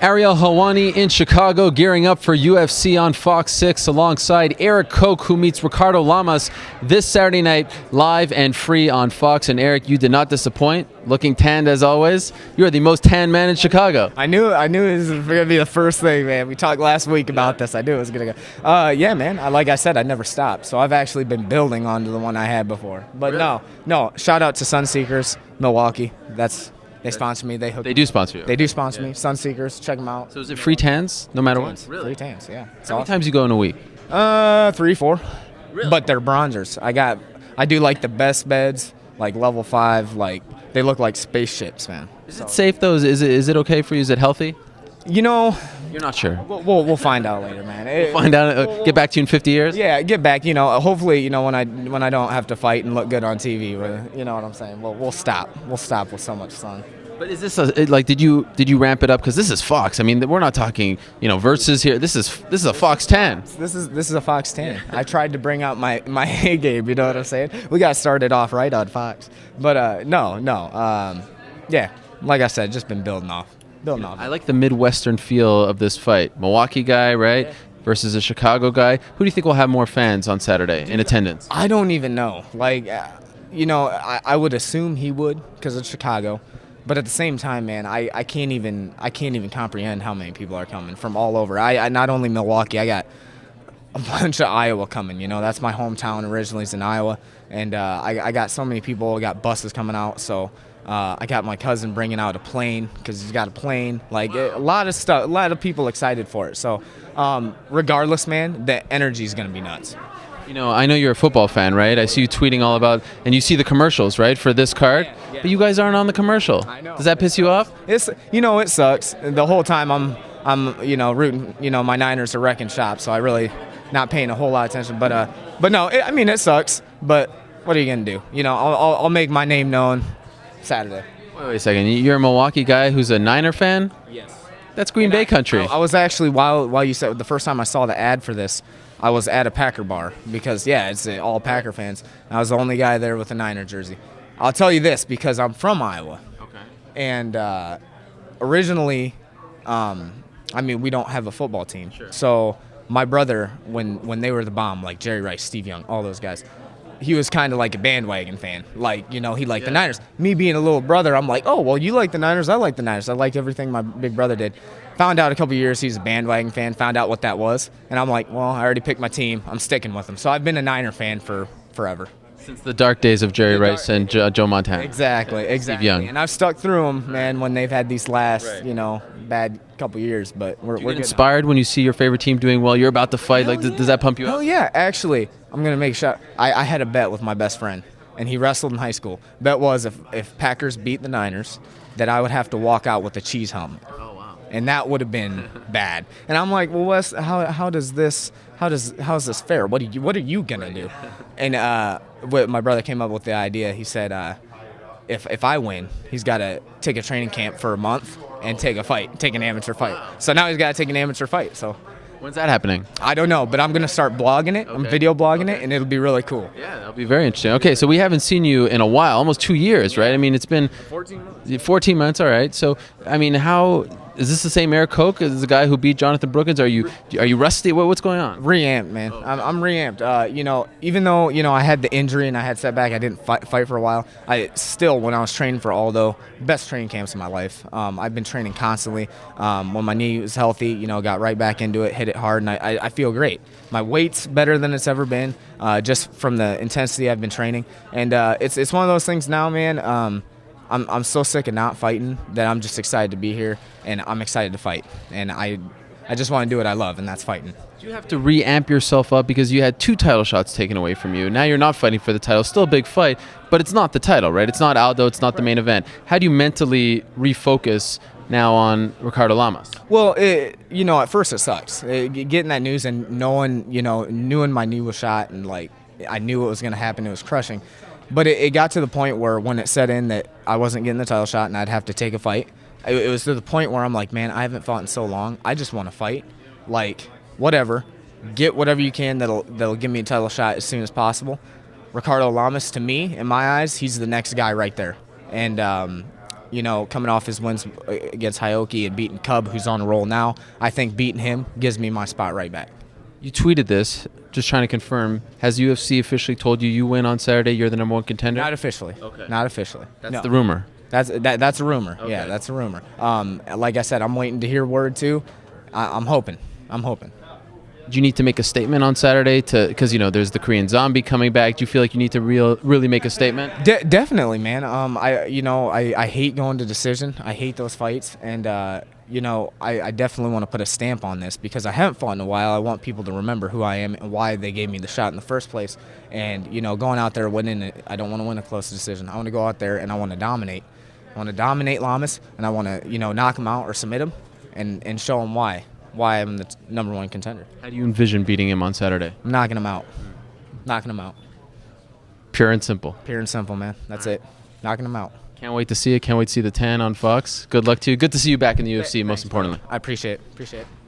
Ariel Helwani in Chicago, gearing up for UFC on Fox 6 alongside Erik Koch, who meets Ricard Lamas this Saturday night, live and free on Fox. And Erik, you did not disappoint, looking tanned as always. You are the most tan man in Chicago. I knew it was going to be the first thing, man. We talked last week about this. I knew it was going to go. Yeah, man. Like I said, I never stopped. So I've actually been building onto the one I had before. But really? No. Shout out to Sunseekers, Milwaukee. They sponsor me. They do sponsor you. They do sponsor me. Sunseekers, check them out. So is it free tans no matter what? Really? Free tans, yeah. How many times you go in a week? 3, 4. Really? But they're bronzers. I do like the best beds, like level 5. Like they look like spaceships, man. Is it safe though? Is it okay for you? Is it healthy? You know, you're not sure. We'll find out later, man. We'll find out. Get back to you in 50 years. Yeah, get back. You know, hopefully, you know, when I don't have to fight and look good on TV. You know what I'm saying? We'll stop. We'll stop with so much sun. But is this like did you ramp it up? Because this is Fox. I mean, we're not talking versus here. This is a Fox 10. This is a Fox 10. I tried to bring out my A game. You know what I'm saying? We got started off right on Fox. But no. Yeah, like I said, just been building off. I like the Midwestern feel of this fight. Milwaukee guy, right? Yeah. Versus a Chicago guy. Who do you think will have more fans on Saturday in attendance? I don't even know. Like, I would assume he would because it's Chicago. But at the same time, man, I can't even comprehend how many people are coming from all over. I not only Milwaukee, I got a bunch of Iowa coming. You know, that's my hometown. Originally, it's in Iowa, and I got so many people. I got buses coming out, so I got my cousin bringing out a plane because he's got a plane. Like a lot of stuff, a lot of people excited for it. So regardless, man, the energy is gonna be nuts. You know, I know you're a football fan, right? I see you tweeting all about, and you see the commercials, right, for this card. Yeah. But you guys aren't on the commercial. I know. Does that piss you off? It sucks. The whole time I'm rooting. My Niners are wrecking shop, so I really not paying a whole lot of attention. But no, it sucks. But what are you gonna do? I'll make my name known Saturday. Wait a second. You're a Milwaukee guy who's a Niner fan? Yes. That's Green Bay country. I was actually while you said the first time I saw the ad for this, I was at a Packer bar because, it's all Packer fans. I was the only guy there with a Niner jersey. I'll tell you this because I'm from Iowa. Okay. And originally, we don't have a football team. Sure. So my brother, when they were the bomb, like Jerry Rice, Steve Young, all those guys, he was kind of like a bandwagon fan. Like, he liked the Niners. Me being a little brother, I'm like, oh, well, you like the Niners, I like the Niners. I liked everything my big brother did. Found out a couple years he's a bandwagon fan, found out what that was. And I'm like, well, I already picked my team. I'm sticking with them. So I've been a Niner fan for forever. Since the dark days of Jerry Rice and Joe Montana. Exactly. Steve Young. And I've stuck through them, man, when they've had these last, bad couple years. But we're get inspired when you see your favorite team doing well. You're about to fight. Does that pump you up? Hell yeah. Actually, I'm going to make sure. I had a bet with my best friend, and he wrestled in high school. Bet was if Packers beat the Niners, that I would have to walk out with a cheese hump. And that would have been bad. And I'm like, well, Wes, how is this fair? What are you gonna do? And my brother came up with the idea. He said, if I win, he's got to take a training camp for a month and take an amateur fight. So now he's got to take an amateur fight. So when's that happening? I don't know, but I'm gonna start blogging it. Okay. I'm video blogging it, and it'll be really cool. Yeah, that'll be very interesting. Okay, so we haven't seen you in a while, almost 2 years, right? I mean, it's been 14 months. 14 months, all right. So, I mean, how is this the same Erik Koch as the guy who beat Jonathan Brookins? Are you rusty? What's going on? Reamped, man. I'm reamped. Even though I had the injury and I had setback, I didn't fight for a while. I still, when I was training for Aldo, best training camps in my life. I've been training constantly. When my knee was healthy, got right back into it, hit it hard, and I feel great. My weight's better than it's ever been, just from the intensity I've been training. And it's one of those things now, man. I'm so sick of not fighting that I'm just excited to be here, and I'm excited to fight. And I just want to do what I love, and that's fighting. Do you have to re-amp yourself up because you had 2 title shots taken away from you? Now you're not fighting for the title. Still a big fight, but it's not the title, right? It's not Aldo. It's not the main event. How do you mentally refocus now on Ricard Lamas? Well, at first it sucks. Getting that news and knowing my knee was shot and, like, I knew what was going to happen. It was crushing. But it got to the point where when it set in that I wasn't getting the title shot and I'd have to take a fight, it was to the point where I'm like, man, I haven't fought in so long. I just want to fight. Like, whatever. Get whatever you can that'll give me a title shot as soon as possible. Ricard Lamas, to me, in my eyes, he's the next guy right there. And coming off his wins against Hioki and beating Cub, who's on a roll now, I think beating him gives me my spot right back. You tweeted this, just trying to confirm. Has UFC officially told you win on Saturday? You're the number one contender? Not officially. Okay. Not officially. That's the rumor. That's a rumor. Okay. Yeah, that's a rumor. Like I said, I'm waiting to hear word too. I'm hoping. Do you need to make a statement on Saturday because there's the Korean Zombie coming back? Do you feel like you need to really make a statement? Definitely, man. I hate going to decision. I hate those fights, and I definitely want to put a stamp on this because I haven't fought in a while. I want people to remember who I am and why they gave me the shot in the first place. And going out there winning it, I don't want to win a close decision. I want to go out there and I want to dominate. I want to dominate Lamas, and I want to knock him out or submit him, and show him why I'm the number one contender. How do you envision beating him on Saturday? I'm knocking him out. Knocking him out. Pure and simple. Pure and simple, man. That's it. Knocking him out. Can't wait to see it. Can't wait to see the 10 on Fox. Good luck to you. Good to see you back in the UFC, most importantly. I appreciate it.